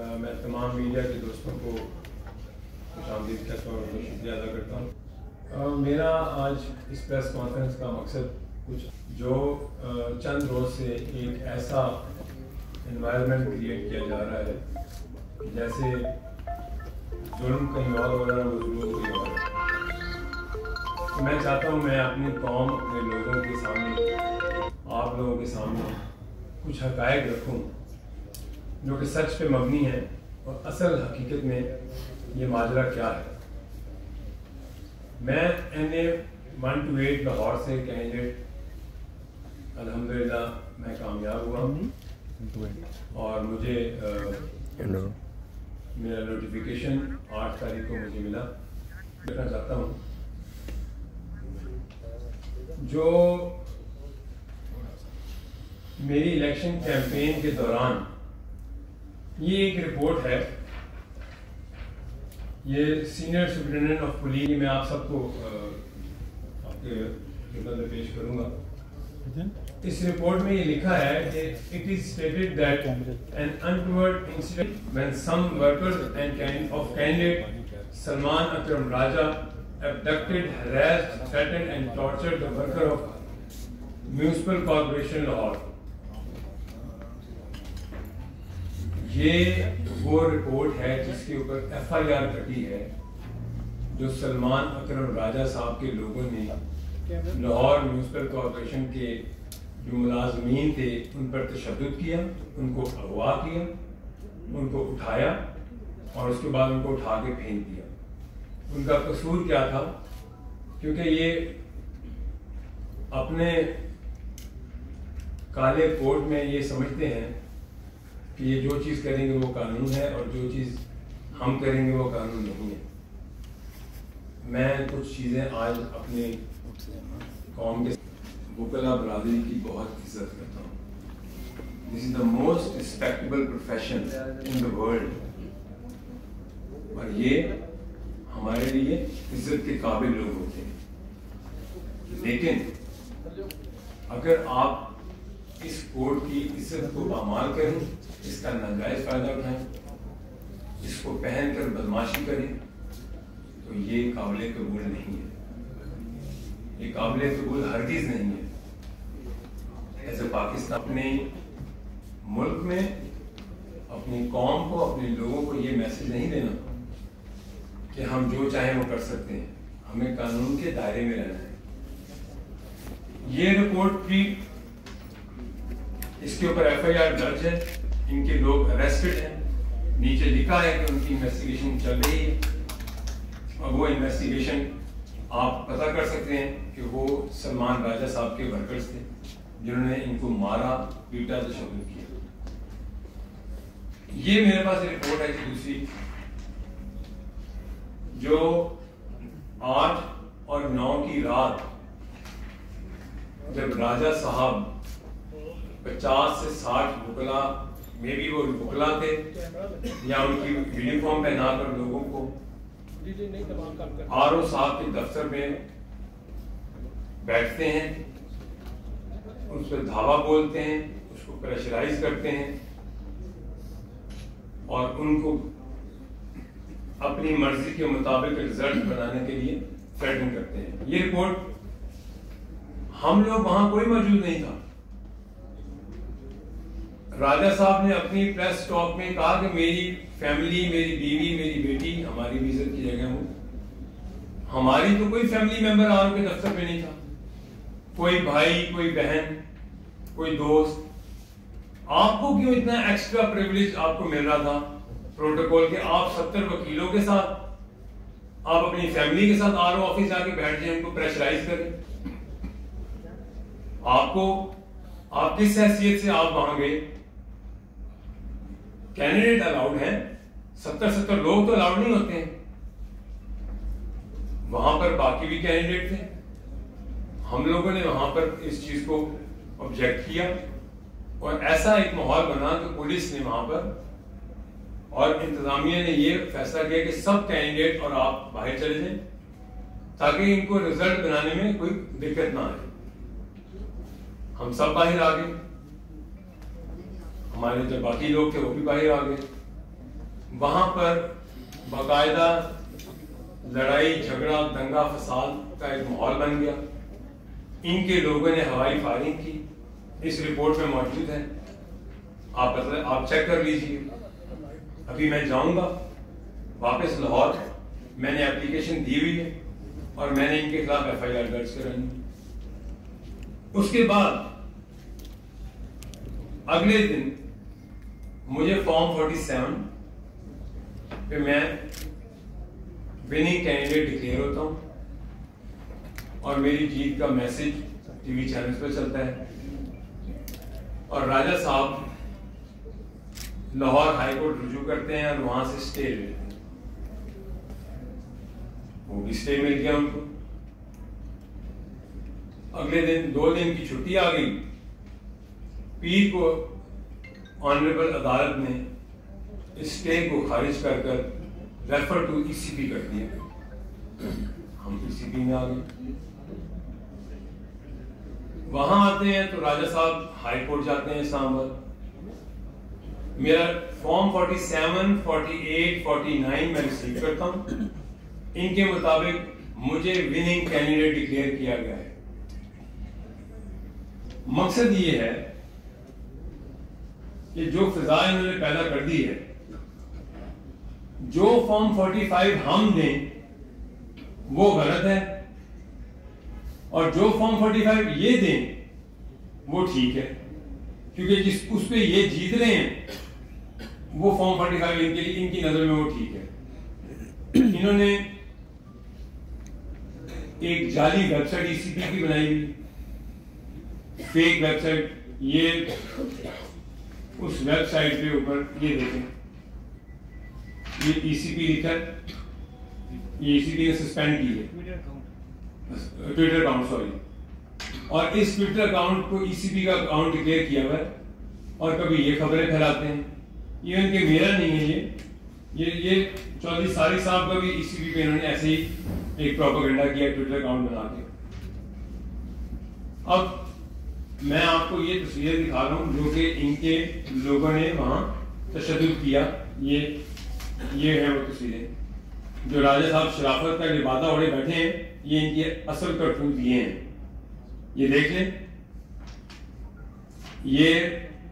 मैं तमाम मीडिया के दोस्तों को खुशामदीद कहता हूँ और शुक्रिया अदा करता हूँ। मेरा आज इस प्रेस कॉन्फ्रेंस का मकसद कुछ जो चंद रोज़ से एक ऐसा एनवायरनमेंट क्रिएट किया जा रहा है जैसे जुल्म कहीं और हो रहा है, मजलूम कहीं और है। तो मैं चाहता हूँ मैं अपनी कौम, अपने लोगों के सामने, आप लोगों के सामने कुछ हक़ाइक़ रखूँ जो कि सच पे मबनी है और असल हकीकत में ये माजरा क्या है। मैं NA 128 लाहौर से कैंडिडेट अल्हम्दुलिल्लाह मैं कामयाब हुआ और मुझे मेरा नोटिफिकेशन 8 तारीख को मुझे मिला। देखना चाहता हूँ जो मेरी इलेक्शन कैंपेन के दौरान ये एक रिपोर्ट है, ये सीनियर सुपरिटेंडेंट ऑफ पुलिस, मैं आप सबको आपके खिदमत में पेश करूंगा। इस रिपोर्ट में ये लिखा है कि it is stated that an untoward incident when some workers and of candidate Salman Akram Raja abducted, harassed, threatened and tortured the worker of Municipal Corporation Lahore। ये वो रिपोर्ट है जिसके ऊपर FIR कटी है जो सलमान अकरम राजा साहब के लोगों ने लाहौर म्यूनिसिपल कॉर्पोरेशन के जो मुलाजमीन थे उन पर तशद्दुद किया, उनको अगवा किया, उनको उठाया और उसके बाद उनको उठा के फेंक दिया। उनका कसूर क्या था? क्योंकि ये अपने काले कोट में ये समझते हैं कि ये जो चीज़ करेंगे वो कानून है और जो चीज़ हम करेंगे वो कानून नहीं है। मैं कुछ चीज़ें आज अपने कौम के वकला बरादरी की बहुत इज्जत करता हूँ। This is the most respectable profession in the world और ये हमारे लिए इज्जत के काबिल लोग होते हैं। लेकिन अगर आप इस कोर्ट की इज्जत को पामाल करें, इसका नाजायज फायदा उठाएं, इसको पहनकर बदमाशी करें, तो ये काबिल कबूल नहीं है। ये काबिल कबूल हरगिज नहीं है। ऐसे पाकिस्तान अपने मुल्क में अपनी कौम को, अपने लोगों को ये मैसेज नहीं देना कि हम जो चाहें वो कर सकते हैं। हमें कानून के दायरे में रहना है। ये रिपोर्ट भी, इसके ऊपर FIR दर्ज है, इनके लोग अरेस्टेड हैं, नीचे लिखा है कि उनकी इन्वेस्टिगेशन चल रही है और वो इन्वेस्टिगेशन आप पता कर सकते हैं कि वो सलमान राजा साहब के वर्कर्स थे जिन्होंने इनको मारा, पीटा, तशद्दुद किया। ये मेरे पास रिपोर्ट है दूसरी जो 8 और 9 की रात जब राजा साहब 50 से 60 वकला में भी वो वकला थे या उनकी यूनिफॉर्म पहनाकर लोगों को RO साहब के दफ्तर में बैठते हैं, उस पर धावा बोलते हैं, उसको प्रेशराइज करते हैं और उनको अपनी मर्जी के मुताबिक रिजल्ट बनाने के लिए थ्रेटन करते हैं। ये रिपोर्ट, हम लोग वहां कोई मौजूद नहीं था। राजा साहब ने अपनी प्रेस टॉक में कहा कि मेरी फैमिली, मेरी बीवी, मेरी बेटी हमारी भी इज्जत की जगह हो। हमारी तो कोई फैमिली मेंबर RO के दफ्तर में नहीं था, कोई भाई, कोई बहन, कोई दोस्त। आपको क्यों इतना एक्स्ट्रा प्रिविलेज आपको मिल रहा था प्रोटोकॉल के? आप 70 वकीलों के साथ, आप अपनी फैमिली के साथ RO ऑफिस जाके बैठ जाए, उनको प्रेशराइज करें। आपको, आप किस हैसियत से आप वहां गए? कैंडिडेट अलाउड है, 70 लोग तो अलाउड नहीं होते हैं। वहां पर बाकी भी कैंडिडेट थे। हम लोगों ने वहां पर इस चीज को ऑब्जेक्ट किया और ऐसा एक माहौल बना कि पुलिस ने वहां पर और इंतजामिया ने ये फैसला किया कि सब कैंडिडेट और आप बाहर चले जाएं ताकि इनको रिजल्ट बनाने में कोई दिक्कत ना आए। हम सब बाहर आ गए, हमारे जो बाकी लोग थे वो भी बाहर आ गए। वहां पर बाकायदा लड़ाई झगड़ा दंगा फसाद का एक माहौल बन गया। इनके लोगों ने हवाई फायरिंग की, इस रिपोर्ट में मौजूद है, आप चेक कर लीजिए। अभी मैं जाऊंगा वापस लाहौर, मैंने एप्लीकेशन दी हुई है और मैंने इनके खिलाफ FIR दर्ज करानी। उसके बाद अगले दिन मुझे फॉर्म 47 पे मैं विनिंग कैंडिडेट डिक्लेयर होता हूं और मेरी जीत का मैसेज टीवी चैनल्स पर चलता है और राजा साहब लाहौर हाई कोर्ट रुजू करते हैं और वहां से स्टे लेते हैं। वो भी स्टे मिल गया उनको। अगले दिन 2 दिन की छुट्टी आ गई। पीर को ऑनरेबल अदालत ने इस स्टे को खारिज कर रेफर टू ECP कर दिया। हम ECP में आ गए। वहां आते हैं तो राजा साहब हाई कोर्ट जाते हैं इस्लामाबाद। मेरा फॉर्म 47, 48, 49 मैं रिसीव करता हूं। इनके मुताबिक मुझे विनिंग कैंडिडेट डिक्लेयर किया गया है। मकसद ये है कि जो फिजा इन्होंने पैदा कर दी है, जो फॉर्म 45 हम दें वो गलत है और जो फॉर्म 45 ये दें वो ठीक है, क्योंकि जिस उस पे ये जीत रहे हैं वो फॉर्म 45 इनके लिए, इनकी नजर में वो ठीक है। इन्होंने एक जाली वेबसाइट ECP की बनाई हुई, फेक वेबसाइट। ये उस वेबसाइट के ऊपर ये देखें, ये ECP लिखा है, ये ECP ने सस्पेंड की है ट्विटर अकाउंट, सॉरी। और इस ट्विटर अकाउंट को ECP का अकाउंट डिक्लेयर किया हुआ है और कभी ये खबरें फैलाते हैं। ये उनके मेरा नहीं है, ये चौधरी सारिक साहब का भी ECP पे इन्होंने ऐसे ही एक प्रोपेगेंडा किया ट्विटर अकाउंट बना के। अब मैं आपको ये तस्वीरें दिखा रहा हूं जो कि इनके लोगों ने वहां तशद्दुद किया। ये है वो तस्वीरें जो राजा साहब शराफत का लिबादा ओढ़े बैठे हैं, ये इनकी असल करतूत ये हैं। ये देख लें, ये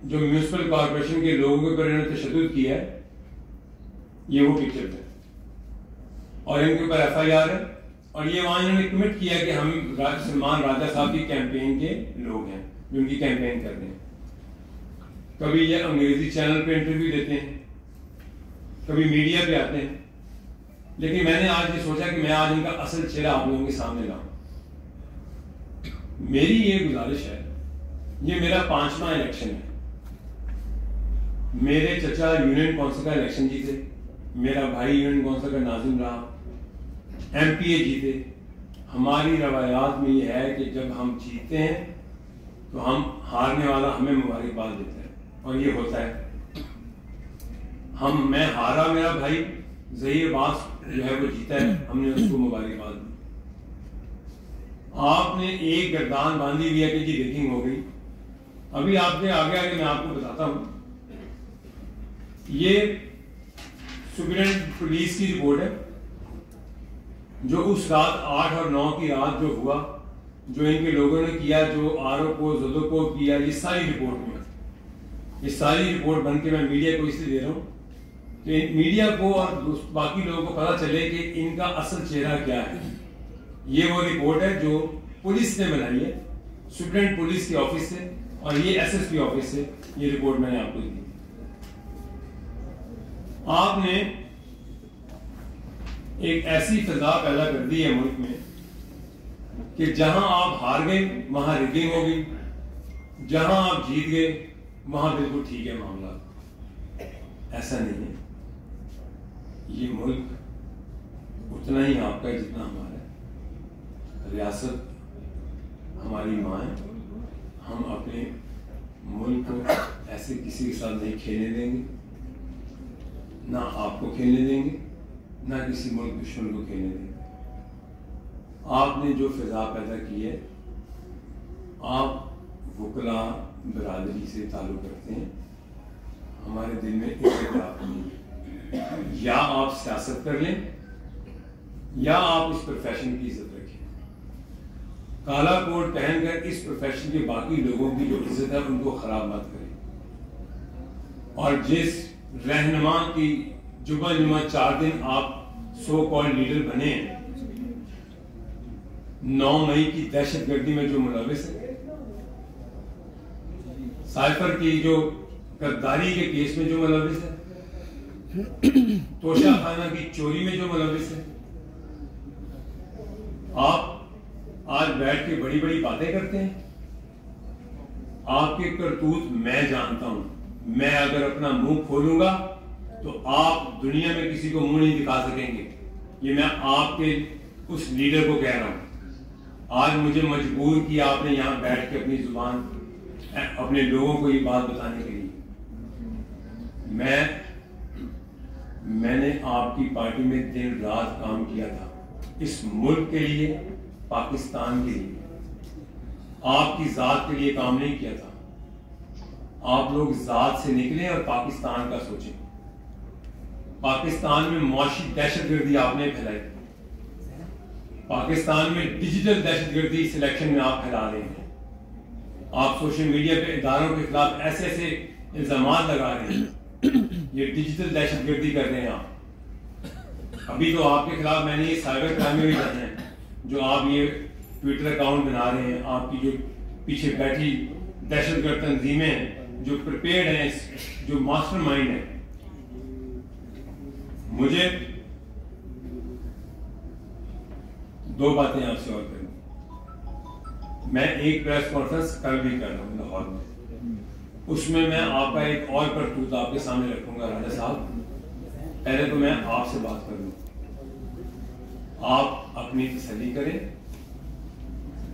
जो म्यूनिसिपल कॉर्पोरेशन के लोगों के ऊपर इन्होंने तशद्दुद किया है, ये वो पिक्चर है और इनके ऊपर FIR है। और ये वहां इन्होंने कमिट किया कि हम सलमान राजा साहब की कैंपेन के लोग हैं जो उनकी कैंपेन कर रहे हैं। कभी ये अंग्रेजी चैनल पे इंटरव्यू देते हैं, कभी मीडिया पे आते हैं, लेकिन मैंने आज ये सोचा कि मैं आज इनका असल चेहरा आप लोगों के सामने लाऊं। मेरी ये गुजारिश है, ये मेरा 5वां इलेक्शन है। मेरे चचा यूनियन काउंसिल का इलेक्शन जीते, मेरा भाई यूनियन काउंसिल का नाजिम रहा, MPA जीते। हमारी रवायात में ये है कि जब हम जीतते हैं तो हम हारने वाला हमें मुबारकबाद देता है और ये होता है। मैं हारा, मेरा भाई ज़हीर अब्बास जो है वो जीता है, हमने उसको मुबारकबाद दी। आपने एक गर्दान बांधी हुई है कि जी रेकिंग हो गई। अभी आपने आगे मैं आपको बताता हूं, ये सुप्रीडेंट पुलिस की रिपोर्ट है जो उस रात 8 और 9 की रात जो हुआ, जो इनके लोगों ने किया, जो आरोप को जदों को किया, ये सारी रिपोर्ट में, ये सारी रिपोर्ट बन के मैं मीडिया को इसलिए दे रहा हूं कि मीडिया को और बाकी लोगों को पता चले कि इनका असल चेहरा क्या है। ये वो रिपोर्ट है जो पुलिस ने बनाई है, सुप्रीडेंट पुलिस के ऑफिस से, और ये SSP ऑफिस से ये रिपोर्ट मैंने आपको दी। आपने एक ऐसी फिजा पैदा कर दी है मुल्क में कि जहां आप हार गए वहां रिगिंग हो गई, जहां आप जीत गए वहां बिल्कुल ठीक है मामला। ऐसा नहीं है, ये मुल्क उतना ही आपका जितना हमारा है। रियासत हमारी मां है, हम अपने मुल्क को ऐसे किसी के साथ नहीं खेलने देंगे, ना आपको खेलने देंगे, ना किसी मुल्क दुश्मन को खेलने देंगे। आपने जो फिजा पैदा की है, आप वकला बिरादरी से ताल्लुक़ रखते हैं, हमारे दिल में इज्जत नहीं है। या आप सियासत कर लें या आप इस प्रोफेशन की इज्जत रखें। काला कोट पहनकर इस प्रोफेशन के बाकी लोगों की जो इज्जत है उनको खराब मत करें। और जिस रहनुमा की जुमा 4 दिन आप सो कॉल्ड लीडर बने हैं, 9 मई की दहशतगर्दी में जो मुलविस है, साइफर की जो गद्दारी के केस में जो मुलविस है, तोशा खाना की चोरी में जो मुलविस है, आप आज बैठ के बड़ी बड़ी बातें करते हैं। आपके करतूत मैं जानता हूं। मैं अगर अपना मुंह खोलूंगा तो आप दुनिया में किसी को मुंह नहीं दिखा सकेंगे। ये मैं आपके उस लीडर को कह रहा हूं। आज मुझे मजबूर किया आपने यहां बैठ के अपनी जुबान अपने लोगों को ये बात बताने के लिए। मैंने आपकी पार्टी में दिन रात काम किया था, इस मुल्क के लिए, पाकिस्तान के लिए, आपकी जात के लिए काम नहीं किया था। आप लोग जात से निकले और पाकिस्तान का सोचें। पाकिस्तान में मौशी दहशतगर्दी आपने फैलाई, पाकिस्तान में डिजिटल दहशतगर्दी सिलेक्शन में आप फैला रहे हैं। आप सोशल मीडिया पे इदारों के खिलाफ ऐसे ऐसे इल्जाम लगा रहे हैं, ये डिजिटल दहशतगर्दी कर रहे हैं आप। अभी तो आपके खिलाफ मैंने ये साइबर क्राइम में भी जाने हैं, जो आप ये ट्विटर अकाउंट बना रहे हैं, आपकी जो पीछे बैठी दहशतगर्द तंजीमें हैं, जो प्रिपेयर्ड हैं, जो मास्टरमाइंड है। मुझे 2 बातें आपसे और करनी। मैं एक प्रेस कॉन्फ्रेंस कल भी कर रहा हूं लाहौर में, उसमें मैं आपका एक और करतूत आपके सामने रखूंगा। राजा साहब, पहले तो मैं आपसे बात कर लूं, आप अपनी तसल्ली करें।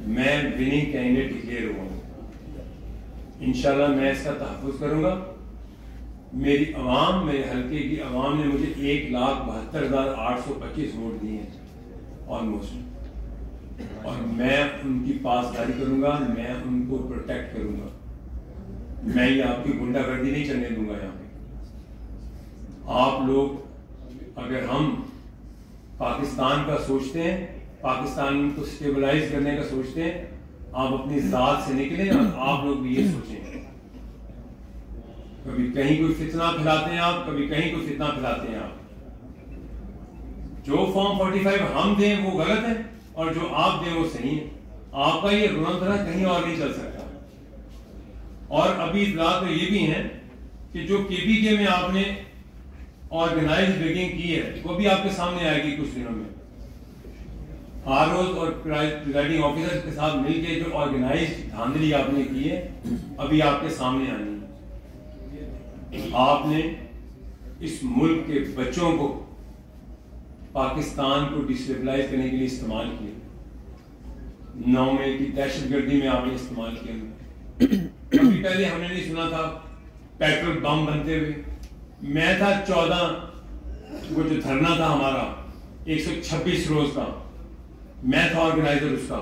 मैं विनिंग कैंडिडेट डिक्लेयर हुआ, इंशाल्लाह मैं इसका तहफ़्फ़ुज़ करूंगा। मेरी अवाम, मेरे हल्के की अवाम ने मुझे 1,72,825 वोट दिए हैं ऑलमोस्ट, और मैं उनकी पासदारी करूंगा, मैं उनको प्रोटेक्ट करूंगा। मैं ये आपकी गुंडागर्दी नहीं चलने दूंगा यहाँ पे। आप लोग, अगर हम पाकिस्तान का सोचते हैं, पाकिस्तान को स्टेबलाइज करने का सोचते हैं, आप अपनी जात से निकलें और आप लोग भी ये सोचें। कभी कहीं कोई फितना फैलाते हैं आप, कभी कहीं कोई फितना फैलाते हैं आप। जो फॉर्म 45 हम दें वो गलत है और जो आप दें वो सही है। आपका ये रुनंतरा कहीं और नहीं चल सकता। और अभी इतलात तो ये भी हैं कि जो केपीके में आपने ऑर्गेनाइज्ड रिगिंग की है वो भी आपके सामने आएगी कुछ दिनों में। आरओज और प्रिजाइडिंग ऑफिसर के साथ मिलकर जो ऑर्गेनाइज्ड धांधली आपने की है अभी आपके सामने आनी है। आपने इस मुल्क के बच्चों को पाकिस्तान को डिस्टेबलाइज करने के लिए इस्तेमाल किया। 9 मई की दहशतगर्दी में आपने इस्तेमाल किया। कभी पहले हमने नहीं सुना था पेट्रोल बम बनते हुए। मैं था 14, वो जो धरना था हमारा 126 रोज का, मैं था ऑर्गेनाइजर उसका।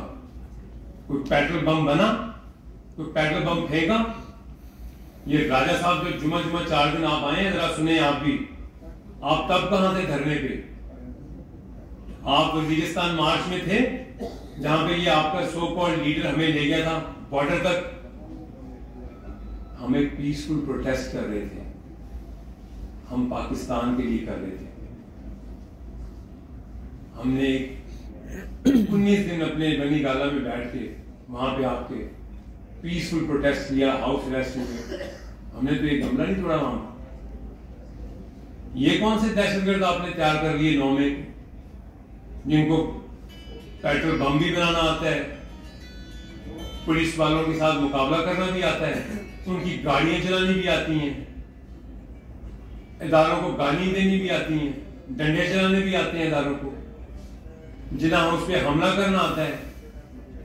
कोई पेट्रोल बम बना, कोई पेट्रोल बम फेंका? ये राजा साहब जो जुमा 4 दिन आप आए हैं, जरा सुने आप भी। आप तब कहां थे धरने पे? आप वजीरिस्तान मार्च में थे जहां पे ये आपका सो कॉल्ड लीडर हमें ले गया था बॉर्डर तक। हमें पीसफुल प्रोटेस्ट कर रहे थे, हम पाकिस्तान के लिए कर रहे थे। हमने 19 दिन अपने बनी गाला में बैठ के वहां पे आपके पीसफुल प्रोटेस्ट किया, हाउस अरेस्ट हुए। हमने तो एक गमला नहीं तोड़ा वहां। ये कौन से दहशतगर्द आपने तैयार कर लिए 9 मई को, जिनको पेट्रोल बम भी बनाना आता है, पुलिस वालों के साथ मुकाबला करना भी आता है, उनकी गाड़ियां चलानी भी आती हैं, इदारों को गाली देनी भी आती हैं, डंडे चलाने भी आते हैं इदारों को, जिना हाउस पे हमला करना आता है,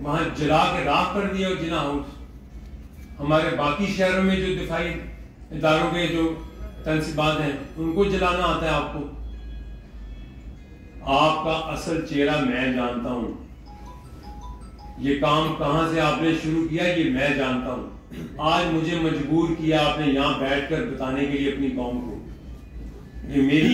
वहां जला के राख कर दिया जिना हाउस। हमारे बाकी शहरों में जो दिफाई इदारों के जो तंसीबात हैं उनको जलाना आता है आपको। आपका असल चेहरा मैं जानता हूं। ये काम कहां से आपने शुरू किया ये मैं जानता हूं। आज मुझे मजबूर किया आपने यहां बैठकर बताने के लिए अपनी कौम को। ये मेरी